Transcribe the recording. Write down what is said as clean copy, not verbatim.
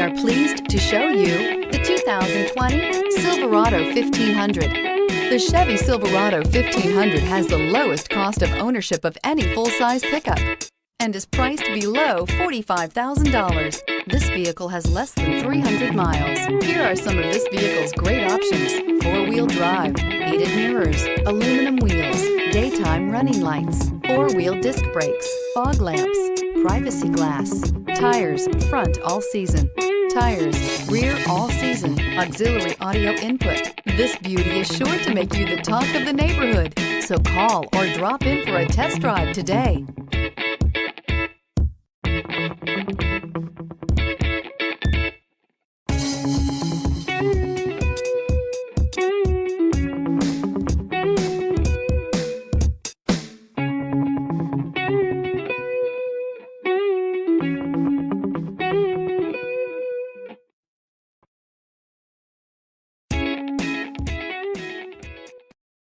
are pleased to show you the 2020 Silverado 1500. The Chevy Silverado 1500 has the lowest cost of ownership of any full-size pickup and is priced below $45,000. This vehicle has less than 300 miles. Here are some of this vehicle's great options: four-wheel drive, heated mirrors, aluminum wheels, daytime running lights, four-wheel disc brakes, fog lamps, privacy glass, tires front all season, tires rear all season, auxiliary audio input. This beauty is sure to make you the talk of the neighborhood. So call or drop in for a test drive today.